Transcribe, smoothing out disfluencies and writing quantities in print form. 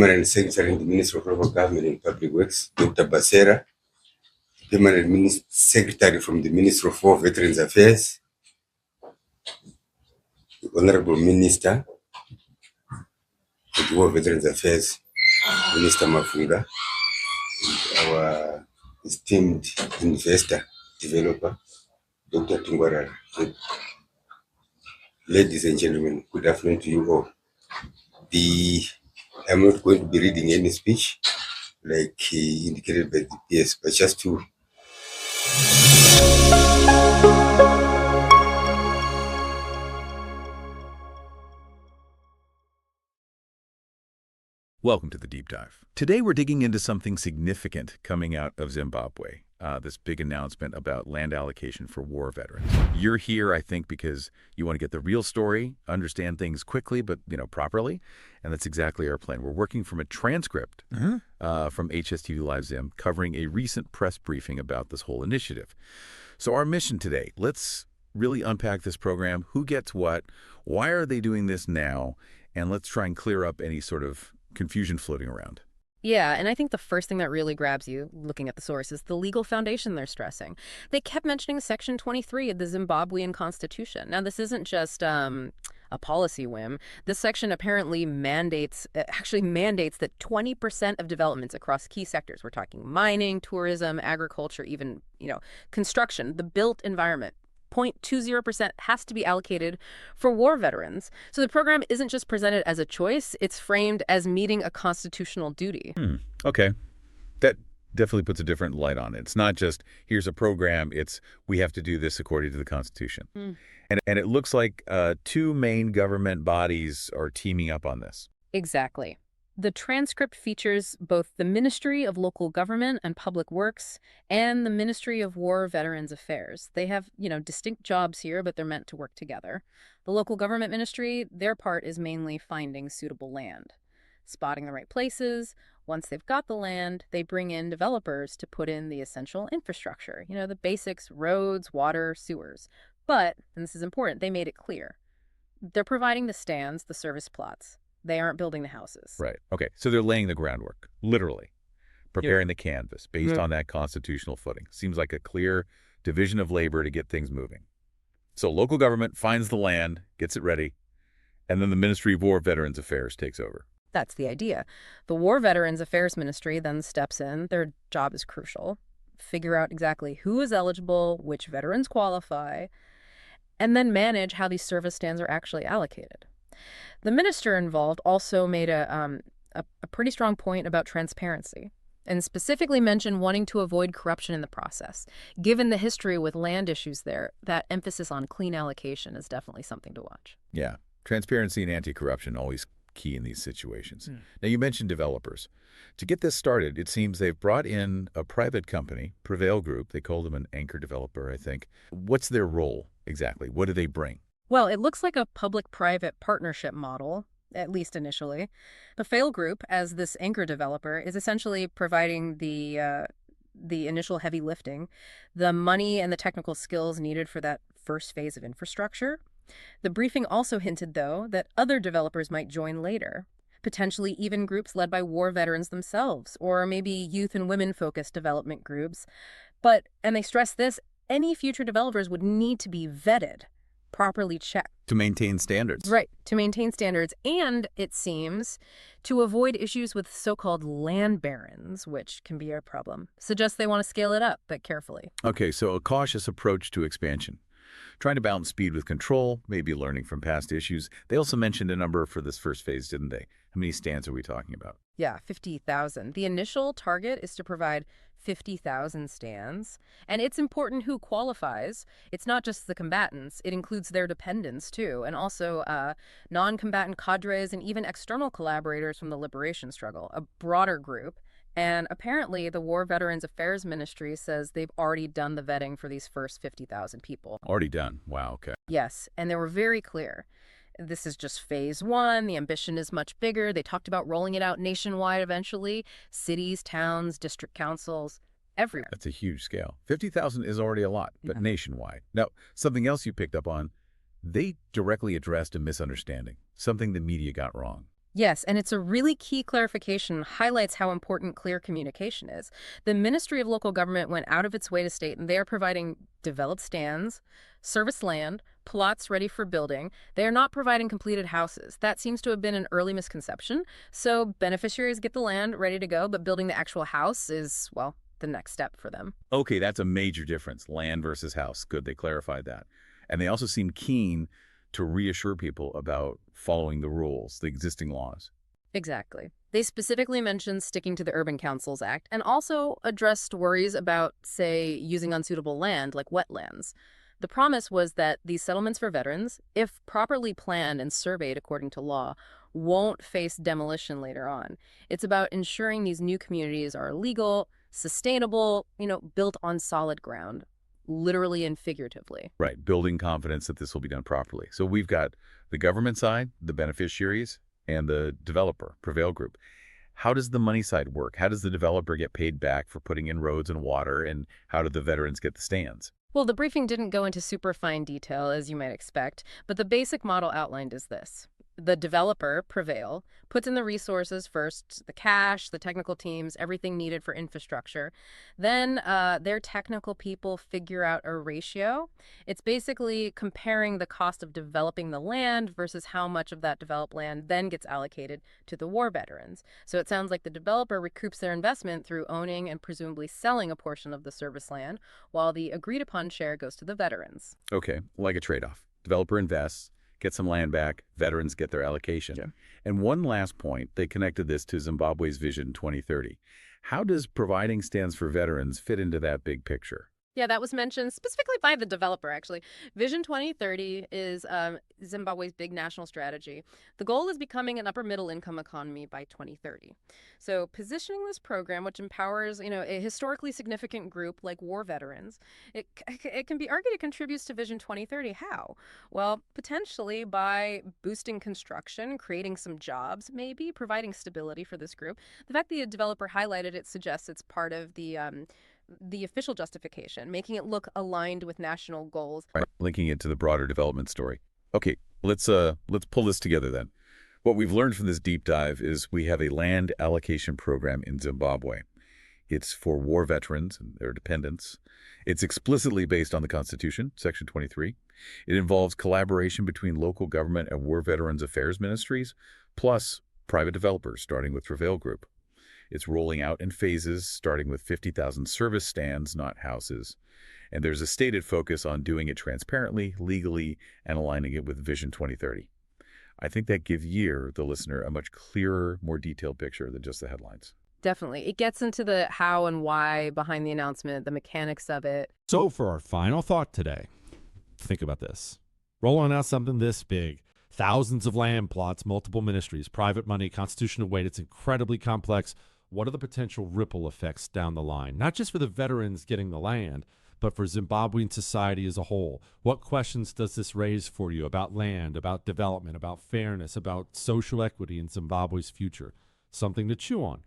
Permanent Secretary in the Ministry of Local Government and Public Works, Dr. Basera, Permanent Secretary from the Ministry of War, Veterans Affairs, the Honorable Minister of the War, Veterans Affairs, Minister Mafunga, our esteemed investor, developer, Dr. Tungwarara. Ladies and gentlemen, good afternoon to you all. I'm not going to be reading any speech like he indicated by the PS, but just to Welcome to the Deep Dive. Today we're digging into something significant coming out of Zimbabwe, this big announcement about land allocation for war veterans. You're here, I think, because you want to get the real story, understand things quickly but, properly, and that's exactly our plan. We're working from a transcript from HSTV Live Zim covering a recent press briefing about this whole initiative. So our mission today, let's really unpack this program. Who gets what? Why are they doing this now? And let's try and clear up any sort of confusion floating around. Yeah, and I think the first thing that really grabs you, looking at the source, is the legal foundation they're stressing. They kept mentioning Section 23 of the Zimbabwean Constitution. Now, this isn't just a policy whim. This section apparently mandates that 20% of developments across key sectors, we're talking mining, tourism, agriculture, even, construction, the built environment, 0.20% has to be allocated for war veterans. So the program isn't just presented as a choice, it's framed as meeting a constitutional duty. Okay. That definitely puts a different light on it. It's not just, here's a program, it's we have to do this according to the Constitution. And it looks like two main government bodies are teaming up on this. Exactly. The transcript features both the Ministry of Local Government and Public Works and the Ministry of War Veterans Affairs. They have, distinct jobs here, but they're meant to work together. The local government ministry, their part is mainly finding suitable land, spotting the right places. Once they've got the land, they bring in developers to put in the essential infrastructure, the basics, roads, water, sewers. But, and this is important, they made it clear, they're providing the stands, the service plots. They aren't building the houses. Right. Okay. So they're laying the groundwork, literally, preparing the canvas based on that constitutional footing. Seems like a clear division of labor to get things moving. So local government finds the land, gets it ready, and then the Ministry of War Veterans Affairs takes over. That's the idea. The War Veterans Affairs Ministry then steps in. Their job is crucial. Figure out exactly who is eligible, which veterans qualify, and then manage how these service stands are actually allocated. The minister involved also made a pretty strong point about transparency and specifically mentioned wanting to avoid corruption in the process. Given the history with land issues there, that emphasis on clean allocation is definitely something to watch. Yeah. Transparency and anti-corruption always key in these situations. Now, you mentioned developers. To get this started, it seems they've brought in a private company, Prevail Group. They call them an anchor developer, I think. What's their role exactly? What do they bring? Well, it looks like a public-private partnership model, at least initially. Prevail Group, as this anchor developer, is essentially providing the initial heavy lifting, the money and the technical skills needed for that first phase of infrastructure. The briefing also hinted, though, that other developers might join later, potentially even groups led by war veterans themselves, or maybe youth and women-focused development groups. But, and they stress this, any future developers would need to be vetted, properly checked. To maintain standards. Right, to maintain standards. And, it seems, to avoid issues with so-called land barons, which can be a problem. Suggests they want to scale it up, but carefully. Okay, so a cautious approach to expansion. Trying to balance speed with control, maybe learning from past issues. They also mentioned a number for this first phase, didn't they? How many stands are we talking about? Yeah, 50,000. The initial target is to provide 50,000 stands. And it's important who qualifies. It's not just the combatants. It includes their dependents, too, and also non-combatant cadres and even external collaborators from the liberation struggle, a broader group. And apparently, the War Veterans Affairs Ministry says they've already done the vetting for these first 50,000 people. Already done. Wow, okay. Yes, and they were very clear. This is just phase one. The ambition is much bigger. They talked about rolling it out nationwide eventually. Cities, towns, district councils, everywhere. That's a huge scale. 50,000 is already a lot, but nationwide. Now, something else you picked up on, they directly addressed a misunderstanding, something the media got wrong. Yes, and it's a really key clarification, highlights how important clear communication is. The Ministry of Local Government went out of its way to state they are providing developed stands, service land, plots ready for building. They are not providing completed houses. That seems to have been an early misconception. So beneficiaries get the land ready to go, but building the actual house is, well, the next step for them. Okay, that's a major difference, land versus house. Good, they clarified that. And they also seem keen to reassure people about following the rules, the existing laws. Exactly. They specifically mentioned sticking to the Urban Councils Act and also addressed worries about, say, using unsuitable land like wetlands. The promise was that these settlements for veterans, if properly planned and surveyed according to law, won't face demolition later on. It's about ensuring these new communities are legal, sustainable, built on solid ground, literally and figuratively. Right, building confidence that this will be done properly. So we've got the government side, the beneficiaries, and the developer, Prevail Group. How does the money side work? How does the developer get paid back for putting in roads and water, and how do the veterans get the stands? Well, the briefing didn't go into super fine detail, as you might expect, but the basic model outlined is this. The developer, Prevail, puts in the resources first, the cash, the technical teams, everything needed for infrastructure. Then their technical people figure out a ratio. It's basically comparing the cost of developing the land versus how much of that developed land then gets allocated to the war veterans. So it sounds like the developer recoups their investment through owning and presumably selling a portion of the service land, while the agreed upon share goes to the veterans. Okay, like a trade-off. Developer invests, get some land back, veterans get their allocation. Yeah. And one last point, they connected this to Zimbabwe's Vision 2030. How does providing stands for veterans fit into that big picture? Yeah, that was mentioned specifically by the developer, actually. Vision 2030 is Zimbabwe's big national strategy. The goal is becoming an upper middle income economy by 2030. So positioning this program, which empowers, a historically significant group like war veterans, it can be argued it contributes to Vision 2030. How? Well, potentially by boosting construction, creating some jobs, maybe providing stability for this group. The fact the developer highlighted it suggests it's part of the official justification, making it look aligned with national goals. Right, linking it to the broader development story. Okay, let's pull this together then. What we've learned from this deep dive is we have a land allocation program in Zimbabwe. It's for war veterans and their dependents. It's explicitly based on the Constitution, Section 23. It involves collaboration between local government and war veterans affairs ministries, plus private developers, starting with Prevail Group. It's rolling out in phases, starting with 50,000 service stands, not houses. And there's a stated focus on doing it transparently, legally, and aligning it with Vision 2030. I think that gives you, the listener, a much clearer, more detailed picture than just the headlines. Definitely. It gets into the how and why behind the announcement, the mechanics of it. So for our final thought today, think about this. Rolling out something this big, thousands of land plots, multiple ministries, private money, constitutional weight, it's incredibly complex. What are the potential ripple effects down the line? Not just for the veterans getting the land, but for Zimbabwean society as a whole. What questions does this raise for you about land, about development, about fairness, about social equity in Zimbabwe's future? Something to chew on.